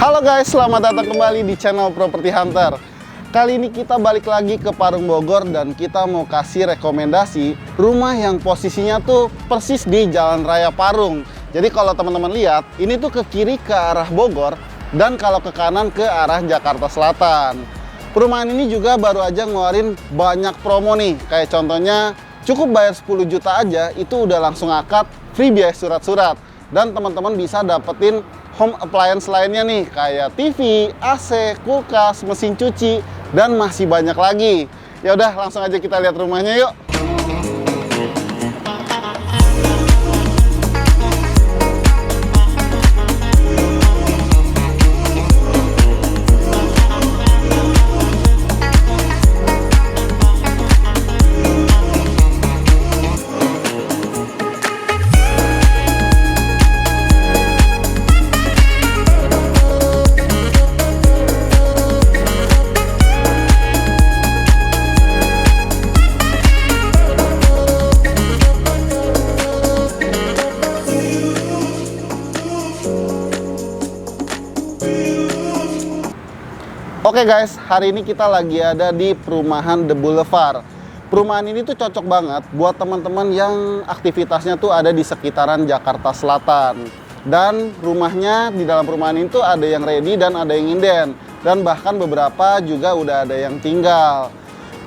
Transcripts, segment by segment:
Halo guys, selamat datang kembali di channel Property Hunter. Kali ini kita balik lagi ke Parung Bogor dan kita mau kasih rekomendasi rumah yang posisinya tuh persis di Jalan Raya Parung. Jadi kalau teman-teman lihat, ini tuh ke kiri ke arah Bogor dan kalau ke kanan ke arah Jakarta Selatan. Perumahan ini juga baru aja ngeluarin banyak promo nih. Kayak contohnya cukup bayar 10 juta aja itu udah langsung akad free biaya surat-surat. Dan teman-teman bisa dapetin home appliance lainnya nih, kayak TV, AC, kulkas, mesin cuci, dan masih banyak lagi. Ya udah, langsung aja kita lihat rumahnya yuk. Oke guys, hari ini kita lagi ada di perumahan The Boulevard. Perumahan ini tuh cocok banget buat teman-teman yang aktivitasnya tuh ada di sekitaran Jakarta Selatan. Dan rumahnya di dalam perumahan ini tuh ada yang ready dan ada yang inden. Dan bahkan beberapa juga udah ada yang tinggal.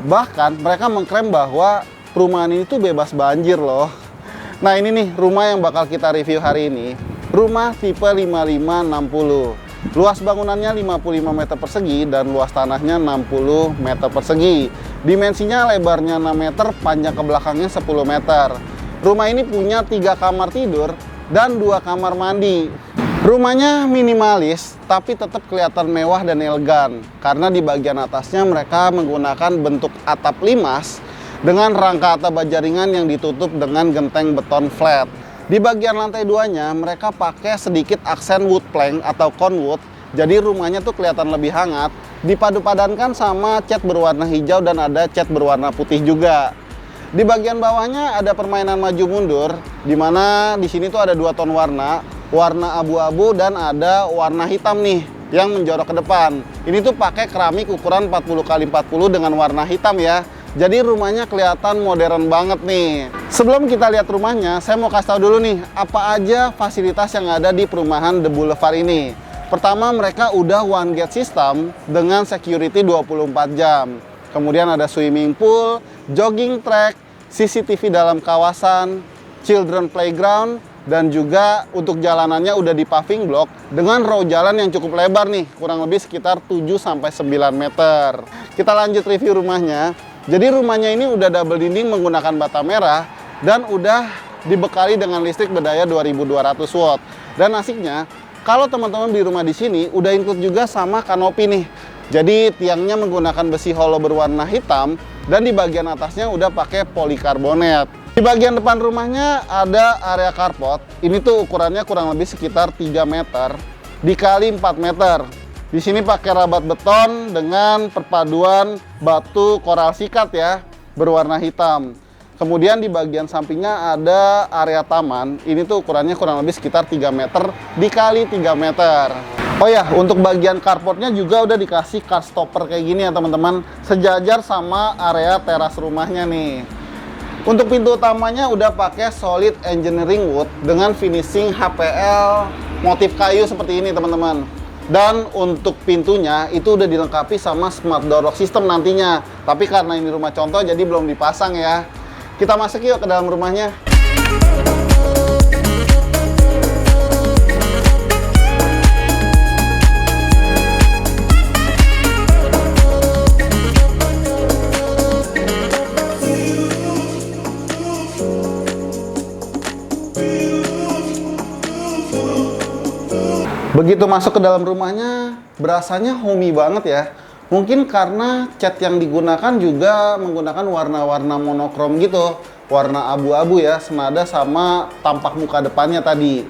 Bahkan mereka mengklaim bahwa perumahan ini tuh bebas banjir loh. Nah ini nih rumah yang bakal kita review hari ini. Rumah tipe 5560. Luas bangunannya 55 meter persegi dan luas tanahnya 60 meter persegi. Dimensinya lebarnya 6 meter, panjang ke belakangnya 10 meter. Rumah ini punya 3 kamar tidur dan 2 kamar mandi. Rumahnya minimalis, tapi tetap kelihatan mewah dan elegan. Karena di bagian atasnya mereka menggunakan bentuk atap limas dengan rangka atap baja ringan yang ditutup dengan genteng beton flat. Di bagian lantai 2-nya mereka pakai sedikit aksen wood plank atau conwood. Jadi rumahnya tuh kelihatan lebih hangat. Dipadu padankan sama cat berwarna hijau dan ada cat berwarna putih juga. Di bagian bawahnya ada permainan maju mundur, dimana di sini tuh ada 2 ton warna, warna abu-abu dan ada warna hitam nih yang menjorok ke depan. Ini tuh pakai keramik ukuran 40x40 dengan warna hitam ya. Jadi rumahnya kelihatan modern banget nih. Sebelum kita lihat rumahnya, saya mau kasih tahu dulu nih, apa aja fasilitas yang ada di perumahan The Boulevard ini. Pertama, mereka udah one gate system dengan security 24 jam. Kemudian ada swimming pool, jogging track, CCTV dalam kawasan, children playground, dan juga untuk jalanannya udah di paving block dengan row jalan yang cukup lebar nih, kurang lebih sekitar 7-9 meter. Kita lanjut review rumahnya. Jadi rumahnya ini udah double dinding menggunakan bata merah dan udah dibekali dengan listrik berdaya 2200 watt. Dan asiknya, kalau teman-teman di rumah di sini udah include juga sama kanopi nih. Jadi tiangnya menggunakan besi hollow berwarna hitam dan di bagian atasnya udah pakai polikarbonet. Di bagian depan rumahnya ada area carport. Ini tuh ukurannya kurang lebih sekitar 3 meter dikali 4 meter. Di sini pakai rabat beton dengan perpaduan batu koral sikat ya, berwarna hitam. Kemudian di bagian sampingnya ada area taman. Ini tuh ukurannya kurang lebih sekitar 3 meter dikali 3 meter. Oh ya, untuk bagian carportnya juga udah dikasih car stopper kayak gini ya teman-teman, sejajar sama area teras rumahnya nih. Untuk pintu utamanya udah pakai solid engineering wood dengan finishing HPL motif kayu seperti ini teman-teman. Dan untuk pintunya itu udah dilengkapi sama smart door lock system nantinya. Tapi karena ini rumah contoh jadi belum dipasang ya. Kita masuk yuk ke dalam rumahnya. Begitu masuk ke dalam rumahnya, berasanya homey banget ya. Mungkin karena cat yang digunakan juga menggunakan warna-warna monokrom gitu. Warna abu-abu ya, senada sama tampak muka depannya tadi.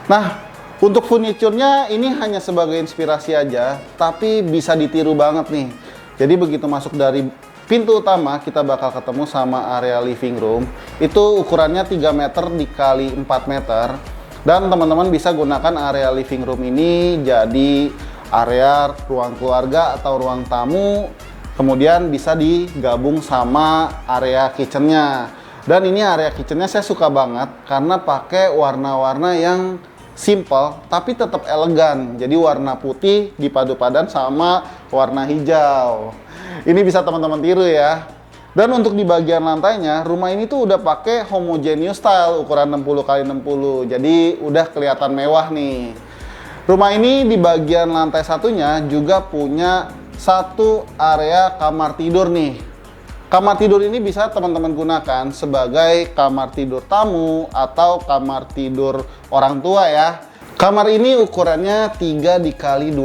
Nah, untuk furniturnya ini hanya sebagai inspirasi aja, tapi bisa ditiru banget nih. Jadi begitu masuk dari pintu utama, kita bakal ketemu sama area living room. Itu ukurannya 3 meter dikali 4 meter. Dan teman-teman bisa gunakan area living room ini jadi area ruang keluarga atau ruang tamu, kemudian bisa digabung sama area kitchennya. Dan ini area kitchennya saya suka banget karena pakai warna-warna yang simple tapi tetap elegan. Jadi warna putih dipadu padan sama warna hijau. Ini bisa teman-teman tiru ya. Dan untuk di bagian lantainya, rumah ini tuh udah pakai homogeneous style ukuran 60x60. Jadi udah kelihatan mewah nih. Rumah ini di bagian lantai satunya juga punya satu area kamar tidur nih. Kamar tidur ini bisa teman-teman gunakan sebagai kamar tidur tamu atau kamar tidur orang tua ya. Kamar ini ukurannya 3 x 2,5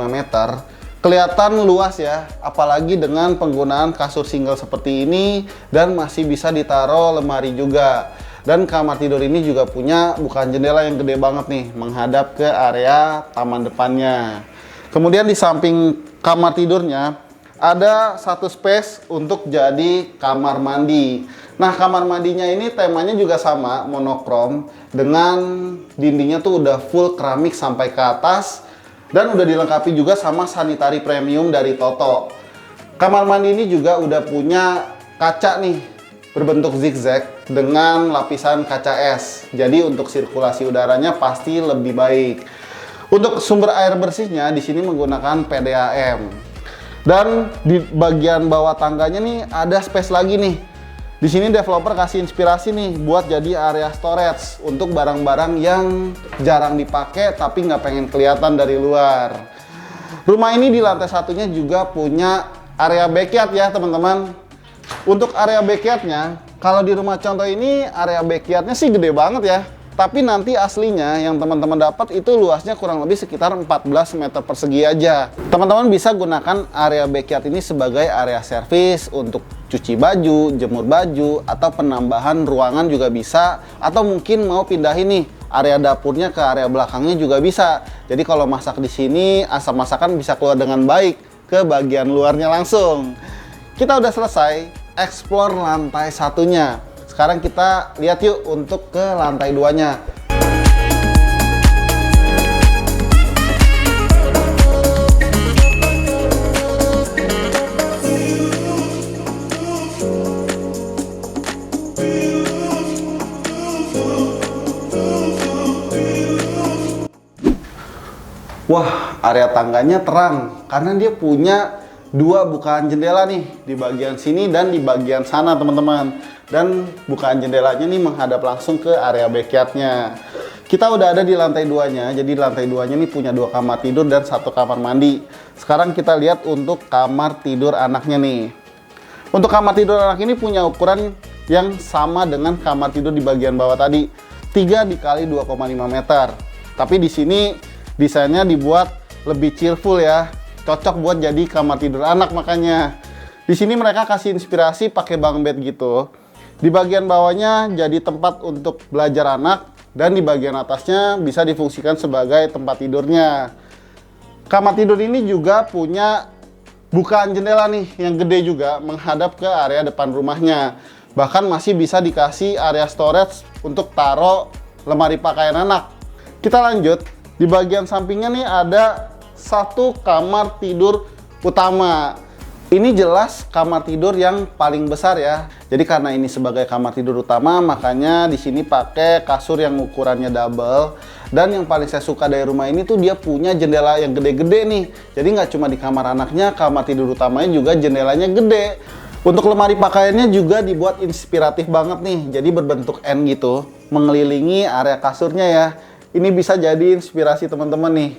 meter. Kelihatan luas ya, apalagi dengan penggunaan kasur single seperti ini dan masih bisa ditaruh lemari juga. Dan kamar tidur ini juga punya bukan jendela yang gede banget nih, menghadap ke area taman depannya. Kemudian di samping kamar tidurnya ada satu space untuk jadi kamar mandi. Nah, kamar mandinya ini temanya juga sama, monokrom, dengan dindingnya tuh udah full keramik sampai ke atas dan udah dilengkapi juga sama sanitary premium dari Toto. Kamar mandi ini juga udah punya kaca nih berbentuk zigzag dengan lapisan kaca es. Jadi untuk sirkulasi udaranya pasti lebih baik. Untuk sumber air bersihnya di sini menggunakan PDAM. Dan di bagian bawah tangganya nih ada space lagi nih. Di sini developer kasih inspirasi nih buat jadi area storage untuk barang-barang yang jarang dipakai tapi nggak pengen kelihatan dari luar. Rumah ini di lantai satunya juga punya area backyard ya teman-teman. Untuk area backyardnya, kalau di rumah contoh ini area backyardnya sih gede banget ya. Tapi nanti aslinya yang teman-teman dapat itu luasnya kurang lebih sekitar 14 meter persegi aja. Teman-teman bisa gunakan area backyard ini sebagai area servis untuk cuci baju, jemur baju, atau penambahan ruangan juga bisa. Atau mungkin mau pindahin nih area dapurnya ke area belakangnya juga bisa. Jadi kalau masak di sini, asap masakan bisa keluar dengan baik ke bagian luarnya langsung. Kita udah selesai explore lantai satunya. Sekarang kita lihat yuk untuk ke lantai 2-nya. Wah, area tangganya terang karena dia punya dua bukaan jendela nih di bagian sini dan di bagian sana teman-teman. Dan bukaan jendelanya nih menghadap langsung ke area backyardnya. Kita udah ada di lantai 2-nya, jadi lantai 2-nya nih punya 2 kamar tidur dan 1 kamar mandi. Sekarang kita lihat untuk kamar tidur anaknya nih. Untuk kamar tidur anak ini punya ukuran yang sama dengan kamar tidur di bagian bawah tadi, 3 x 2,5 meter. Tapi di sini desainnya dibuat lebih cheerful ya, cocok buat jadi kamar tidur anak makanya. Di sini mereka kasih inspirasi pakai bunk bed gitu. Di bagian bawahnya jadi tempat untuk belajar anak dan di bagian atasnya bisa difungsikan sebagai tempat tidurnya. Kamar tidur ini juga punya bukaan jendela nih yang gede juga menghadap ke area depan rumahnya. Bahkan masih bisa dikasih area storage untuk taruh lemari pakaian anak. Kita lanjut, di bagian sampingnya nih ada satu kamar tidur utama. Ini jelas kamar tidur yang paling besar ya. Jadi karena ini sebagai kamar tidur utama, makanya di sini pakai kasur yang ukurannya double. Dan yang paling saya suka dari rumah ini tuh dia punya jendela yang gede-gede nih. Jadi nggak cuma di kamar anaknya, kamar tidur utamanya juga jendelanya gede. Untuk lemari pakaiannya juga dibuat inspiratif banget nih. Jadi berbentuk N gitu, mengelilingi area kasurnya ya. Ini bisa jadi inspirasi teman-teman nih.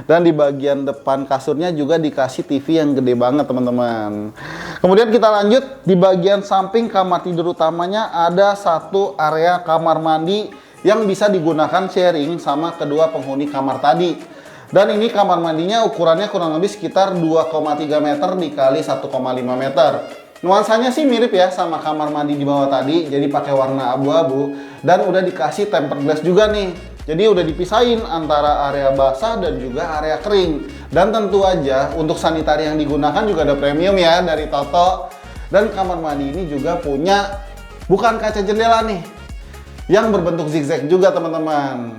Dan di bagian depan kasurnya juga dikasih TV yang gede banget teman-teman. Kemudian kita lanjut, di bagian samping kamar tidur utamanya ada satu area kamar mandi yang bisa digunakan sharing sama kedua penghuni kamar tadi. Dan ini kamar mandinya ukurannya kurang lebih sekitar 2,3 meter dikali 1,5 meter. Nuansanya sih mirip ya sama kamar mandi di bawah tadi, jadi pakai warna abu-abu dan udah dikasih tempered glass juga nih. Jadi udah dipisahin antara area basah dan juga area kering. Dan tentu aja untuk sanitari yang digunakan juga ada premium ya dari Toto. Dan kamar mandi ini juga punya bukan kaca jendela nih, yang berbentuk zigzag juga teman-teman.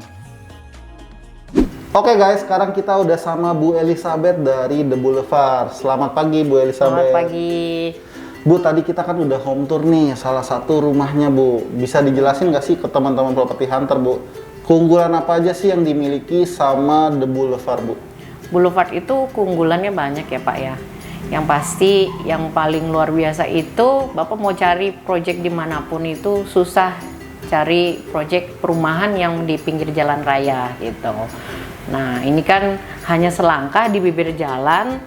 Oke guys, sekarang kita udah sama Bu Elizabeth dari The Boulevard. Selamat pagi Bu Elizabeth. Selamat pagi. Bu, tadi kita kan udah home tour nih salah satu rumahnya Bu. Bisa dijelasin nggak sih ke teman-teman Property Hunter Bu? Keunggulan apa aja sih yang dimiliki sama The Boulevard Bu? Boulevard itu keunggulannya banyak ya Pak ya. Yang pasti yang paling luar biasa itu Bapak mau cari proyek dimanapun itu susah cari proyek perumahan yang di pinggir jalan raya gitu. Nah ini kan hanya selangkah di bibir jalan.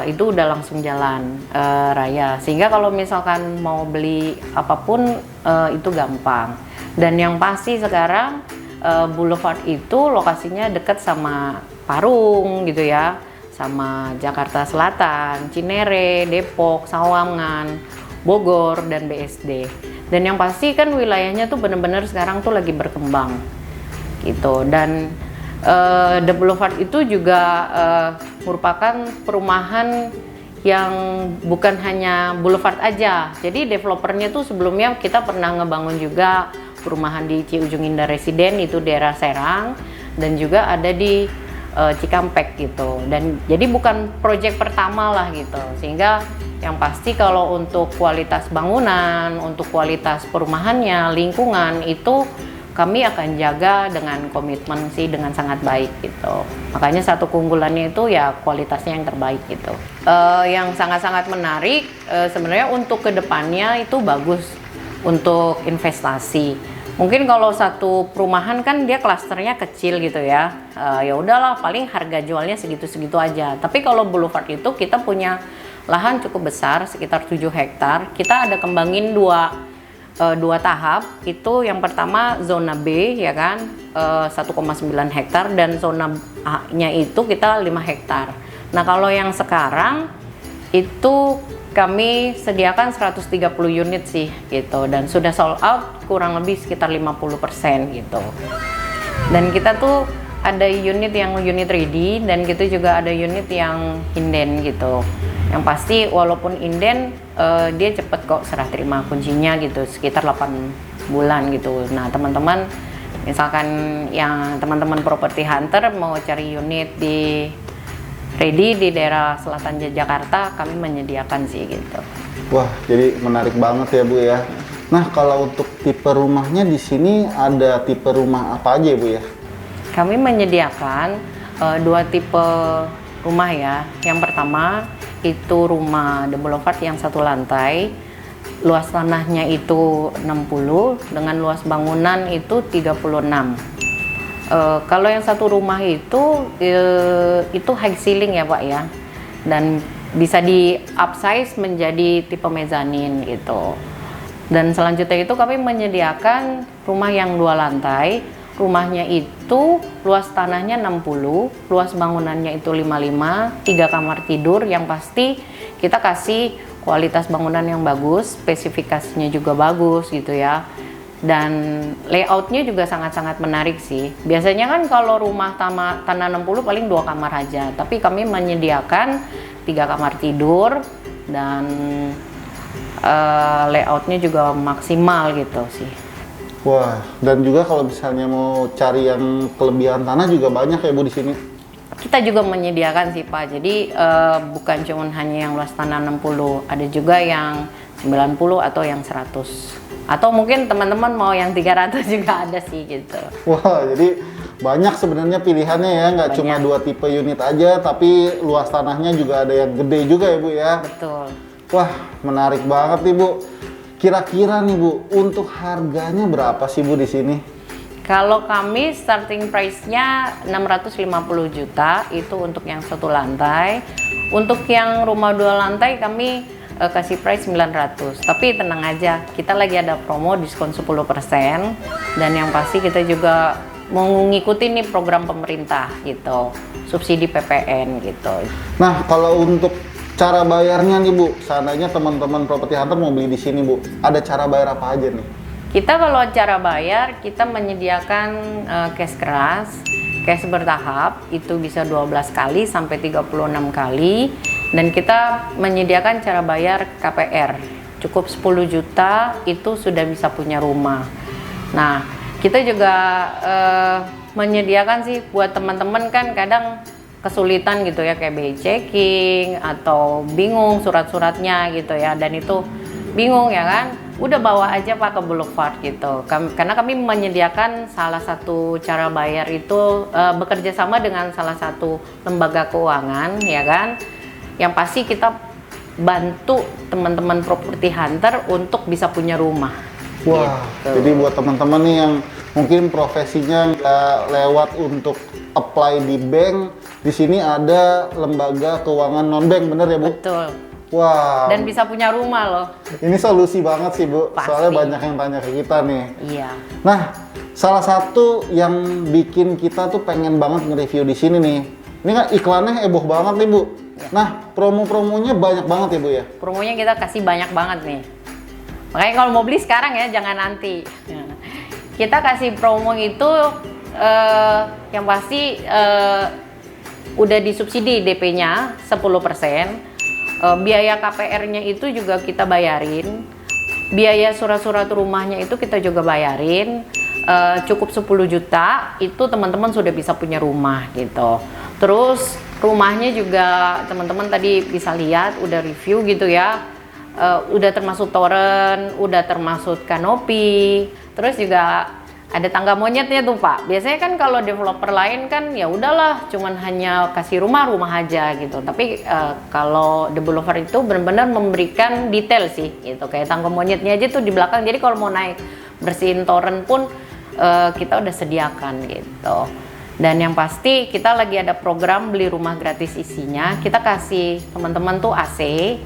Itu udah langsung jalan raya, sehingga kalau misalkan mau beli apapun itu gampang. Dan yang pasti sekarang Boulevard itu lokasinya dekat sama Parung gitu ya, sama Jakarta Selatan, Cinere, Depok, Sawangan, Bogor, dan BSD. Dan yang pasti kan wilayahnya tuh bener-bener sekarang tuh lagi berkembang gitu. Dan The Boulevard itu juga merupakan perumahan yang bukan hanya boulevard aja. Jadi developernya tuh sebelumnya kita pernah ngebangun juga perumahan di Ciujung Indah Residen, itu daerah Serang, dan juga ada di Cikampek gitu. Dan jadi bukan proyek pertama lah gitu. Sehingga yang pasti kalau untuk kualitas bangunan, untuk kualitas perumahannya, lingkungan itu kami akan jaga dengan komitmen sih dengan sangat baik gitu. Makanya satu keunggulannya itu ya kualitasnya yang terbaik gitu. Yang sangat-sangat menarik sebenarnya untuk kedepannya itu bagus untuk investasi. Mungkin kalau satu perumahan kan dia klasternya kecil gitu ya. Ya udahlah paling harga jualnya segitu-segitu aja. Tapi kalau Boulevard itu kita punya lahan cukup besar sekitar 7 hektar. Kita ada kembangin dua tahap. Itu yang pertama zona B ya kan 1,9 hektar dan zona A-nya itu kita 5 hektar. Nah kalau yang sekarang itu kami sediakan 130 unit sih gitu, dan sudah sold out kurang lebih sekitar 50% gitu. Dan kita tuh ada unit yang unit ready, dan kita juga ada unit yang inden gitu. Yang pasti walaupun inden dia cepet kok serah terima kuncinya gitu, sekitar 8 bulan gitu. Nah teman-teman misalkan yang teman-teman Property Hunter mau cari unit di ready di daerah selatan Jakarta, kami menyediakan sih gitu. Wah, jadi menarik banget ya Bu ya. Nah, kalau untuk tipe rumahnya di sini ada tipe rumah apa aja Bu ya? Kami menyediakan dua tipe rumah ya. Yang pertama itu rumah The Boulevard yang satu lantai. Luas tanahnya itu 60 dengan luas bangunan itu 36. Kalau yang satu rumah itu high ceiling ya Pak ya, dan bisa di upsize menjadi tipe mezanin gitu. Dan selanjutnya itu kami menyediakan rumah yang 2 lantai. Rumahnya itu luas tanahnya 60, luas bangunannya itu 55, 3 kamar tidur. Yang pasti kita kasih kualitas bangunan yang bagus, spesifikasinya juga bagus gitu ya. Dan layoutnya juga sangat-sangat menarik sih. Biasanya kan kalau rumah tanah 60 paling 2 kamar aja, tapi kami menyediakan 3 kamar tidur dan layoutnya juga maksimal gitu sih. Wah, dan juga kalau misalnya mau cari yang kelebihan tanah juga banyak ya Bu di sini. Kita juga menyediakan sih Pak. Jadi bukan cuma hanya yang luas tanah 60, ada juga yang 90 atau yang 100. Atau mungkin teman-teman mau yang 300 juga ada sih gitu. Wah, jadi banyak sebenarnya pilihannya ya, nggak cuma 2 tipe unit aja, tapi luas tanahnya juga ada yang gede juga ya Bu ya. Betul. Wah, menarik banget nih Bu. Kira-kira nih Bu, untuk harganya berapa sih Bu di sini? Kalau kami starting price-nya 650 juta itu untuk yang satu lantai. Untuk yang rumah 2 lantai kami kasih price 900. Tapi tenang aja, kita lagi ada promo diskon 10%, dan yang pasti kita juga mau ngikutin nih program pemerintah gitu, subsidi PPN gitu. Nah, kalau untuk cara bayarnya nih Bu, seandainya teman-teman Property Hunter mau beli di sini Bu, ada cara bayar apa aja nih? Kita kalau cara bayar, kita menyediakan cash keras, cash bertahap, itu bisa 12 kali sampai 36 kali. Dan kita menyediakan cara bayar KPR, cukup 10 juta itu sudah bisa punya rumah. Nah, kita juga menyediakan sih buat teman-teman kan kadang kesulitan gitu ya kayak biaya checking atau bingung surat-suratnya gitu ya, dan itu bingung ya kan, udah bawa aja Pak ke Boulevard gitu. Karena kami menyediakan salah satu cara bayar itu bekerja sama dengan salah satu lembaga keuangan ya kan, yang pasti kita bantu teman-teman property hunter untuk bisa punya rumah. Wah, gitu. jadi buat teman-teman nih yang mungkin profesinya nggak lewat untuk apply di bank, di sini ada lembaga keuangan non-bank, bener ya Bu? Betul. Wah. Dan bisa punya rumah loh. Ini solusi banget sih Bu, Pasti. soalnya banyak yang tanya ke kita nih. Iya. Nah, salah satu yang bikin kita tuh pengen banget nge-review di sini nih, ini kan iklannya heboh banget nih Bu. Ya. Nah, promo-promonya banyak banget ya Bu ya? Promonya kita kasih banyak banget nih. Makanya kalau mau beli sekarang ya, jangan nanti. Kita kasih promo itu yang pasti udah disubsidi DP-nya 10%. Biaya KPR-nya itu juga kita bayarin. Biaya surat-surat rumahnya itu kita juga bayarin. Cukup 10 juta itu teman-teman sudah bisa punya rumah gitu. Terus rumahnya juga teman-teman tadi bisa lihat udah review gitu ya. Udah termasuk toren, udah termasuk kanopi, terus juga ada tangga monyetnya tuh Pak. Biasanya kan kalau developer lain kan ya udahlah, cuman hanya kasih rumah aja gitu. Tapi kalau The Boulevard itu benar-benar memberikan detail sih, gitu. Kayak tangga monyetnya aja tuh di belakang. Jadi kalau mau naik bersihin toren pun kita udah sediakan gitu. Dan yang pasti kita lagi ada program beli rumah gratis isinya. Kita kasih teman-teman tuh AC,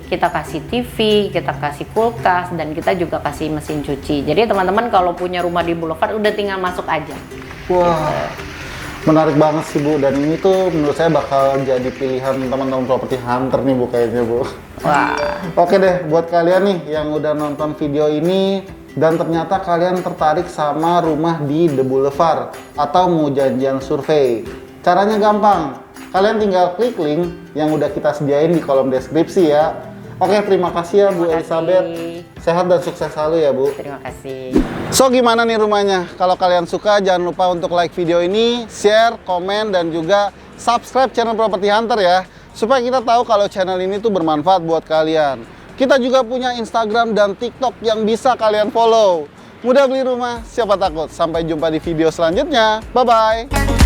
kita kasih TV, kita kasih kulkas, dan kita juga kasih mesin cuci. Jadi teman-teman kalau punya rumah di Boulevard udah tinggal masuk aja. Wah, menarik banget sih Bu. Dan ini tuh menurut saya bakal jadi pilihan teman-teman property hunter nih Bu kayaknya Bu. Wah. Oke deh, buat kalian nih yang udah nonton video ini dan ternyata kalian tertarik sama rumah di The Boulevard atau mau janjian survei, caranya gampang. Kalian tinggal klik link yang udah kita sediain di kolom deskripsi ya. Oke, terima kasih ya Bu Elizabeth. Sehat dan sukses selalu ya Bu. Terima kasih. So gimana nih rumahnya? Kalau kalian suka jangan lupa untuk like video ini, share, komen, dan juga subscribe channel Property Hunter ya, supaya kita tahu kalau channel ini tuh bermanfaat buat kalian. Kita juga punya Instagram dan TikTok yang bisa kalian follow. Mudah beli rumah, siapa takut? Sampai jumpa di video selanjutnya. Bye-bye.